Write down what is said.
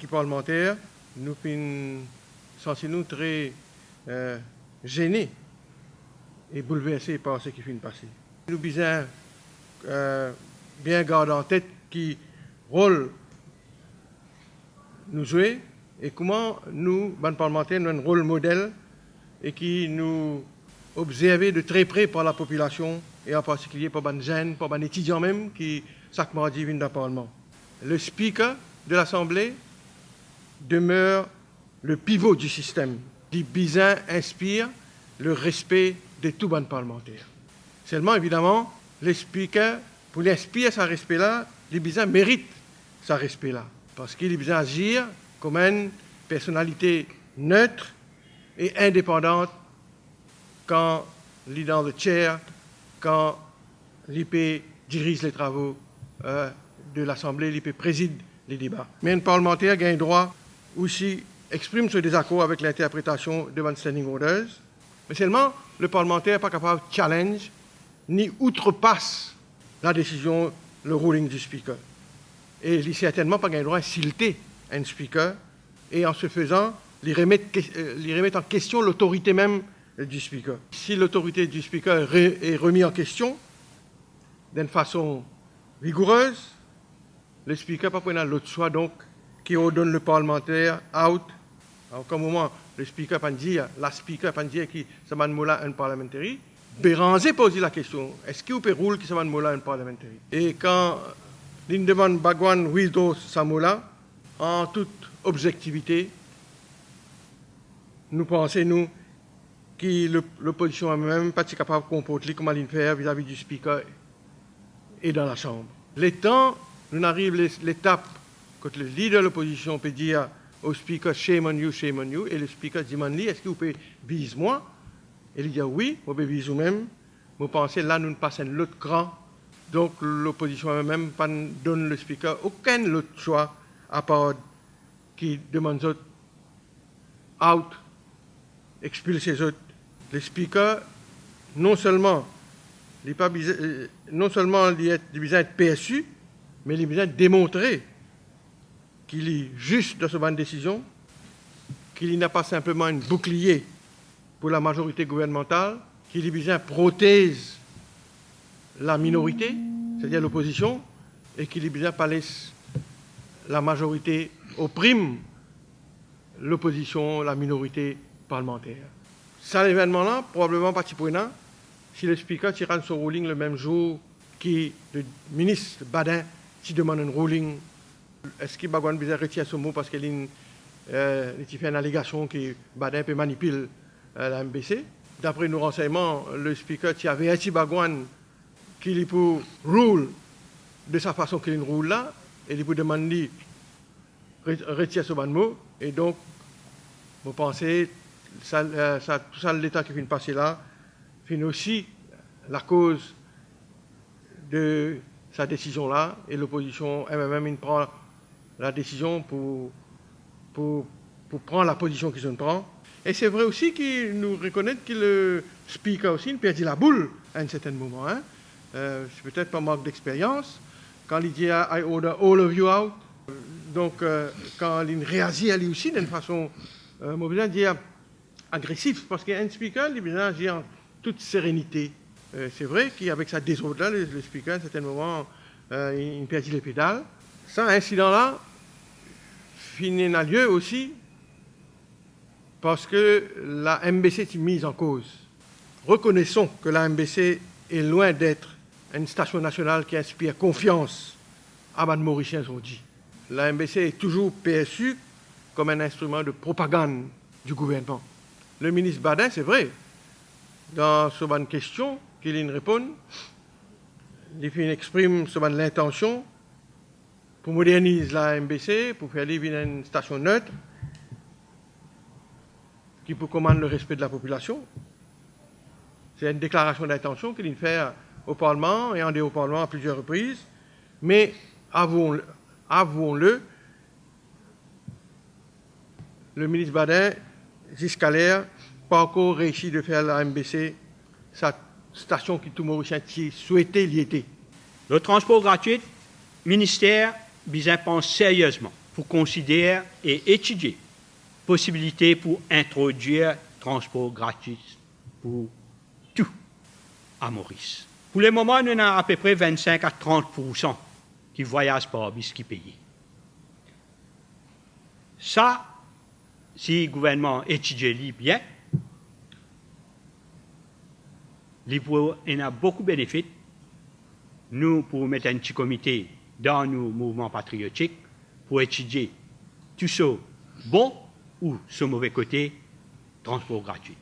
parti parlementaire, nous sommes très gênés et bouleversés par ce qui vient de passer. Nous besoin bien garder en tête qui rôle nous jouer et comment nous, ban parlementaires, nous avons un rôle modèle et qui nous observer de très près par la population et en particulier par les jeunes, par les étudiants même qui chaque mardi viennent dans le Parlement. Le speaker de l'Assemblée demeure le pivot du système. Les besoins inspire le respect de tous les parlementaires. Seulement, évidemment, les speakers, pour l'inspirer ce respect-là, les besoins méritent ce respect-là. Parce qu'il a besoin d'agir comme une personnalité neutre et indépendante quand il est dans le chair, quand l'IP dirige les travaux de l'Assemblée, l'IP préside les débats. Mais un parlementaire a un droit aussi exprime ce désaccord avec l'interprétation devant standing orders. Mais seulement, le parlementaire n'est pas capable de challenge ni outrepasse la décision, le ruling du speaker. Et il n'est certainement pas un droit d'insulter un speaker et en se faisant, il remettre en question l'autorité même du speaker. Si l'autorité du speaker est remise en question d'une façon rigoureuse, le speaker n'a pas l'autre choix donc qui ordonne le parlementaire out. À aucun moment, le speaker peut dire, la speaker peut dire qui ça m'a demandé un parlementaire. Béranger pose la question, est-ce qu'il peut rouler qui ça m'a demandé un parlementaire? Et quand il demande Bagwan Wildo Samola, en toute objectivité, nous pensons, nous, que l'opposition elle-même n'est pas capable de comporter comment il fait vis-à-vis du speaker et dans la Chambre. Les temps, nous arrivons à l'étape quand le leader de l'opposition peut dire au speaker shame on you, et le speaker dit est-ce que vous pouvez viser moi? Et il dit oui, vous pouvez viser vous-même. Vous pensez là, nous passons l'autre cran. Donc l'opposition elle-même ne donne le speaker aucun autre choix à part qui demande aux autres out, expulser les autres. Le speaker, non seulement il est besoin d'être PSU, mais il est besoin de démontrer qu'il est juste dans cette décision, qu'il n'a pas simplement un bouclier pour la majorité gouvernementale, qu'il est besoin de protéger la minorité, c'est-à-dire l'opposition, et qu'il est besoin de pas laisser la majorité opprime l'opposition, la minorité parlementaire. Ça, l'événement-là, probablement pas Tipouina, si le speaker tire son ruling le même jour que le ministre Badin qui demande un ruling. Est-ce qu'il va retirer ce mot parce qu'il fait une allégation que Badin peut manipuler la MBC? D'après nos renseignements, le speaker qui avait un Bagwan qu'il peut rule de sa façon qu'il roule là, et il peut demander retirer ce mot. Et donc, vous pensez, tout ça, l'état qui vient de passer là, fait aussi la cause de sa décision-là, et l'opposition elle-même prend la décision pour prendre la position qu'ils prennent. Et c'est vrai aussi qu'il nous reconnaît que le speaker aussi il perd la boule à un certain moment. Hein. C'est peut-être pas manque d'expérience. Quand il dit « I order all of you out », donc quand il réagit à lui aussi d'une façon, on va dire, agressive, parce qu'un speaker, il vient agir en toute sérénité. C'est vrai qu'avec sa désordre-là, le speaker, à un certain moment, il perd les pédales. Ça, incident-là, finit à lieu aussi parce que la MBC est mise en cause. Reconnaissons que la MBC est loin d'être une station nationale qui inspire confiance à Mme Mauricien dit. La MBC est toujours perçue comme un instrument de propagande du gouvernement. Le ministre Badin, c'est vrai, dans ce bonne question qu'il répond, il exprime ce l'intention pour moderniser la MBC, pour faire vivre une station neutre qui peut commander le respect de la population. C'est une déclaration d'intention qu'il fait au Parlement et en dehors au Parlement à plusieurs reprises. Mais avouons-le, le ministre Badin, jusqu'à l'air, pas encore réussi de faire la MBC, sa station qui tout Mauricien souhaitait l'y était. Le transport gratuit, ministère, pense sérieusement pour considérer et étudier possibilité pour introduire transport gratuit pour tout à Maurice. Pour le moment, nous avons à peu près 25 à 30% qui voyagent par bus qui payent. Ça, si le gouvernement étudie bien, il en a beaucoup de bénéfices. Nous, pour mettre un petit comité dans nos mouvements patriotiques, pour étudier tout ce bon ou ce mauvais côté, transport gratuit.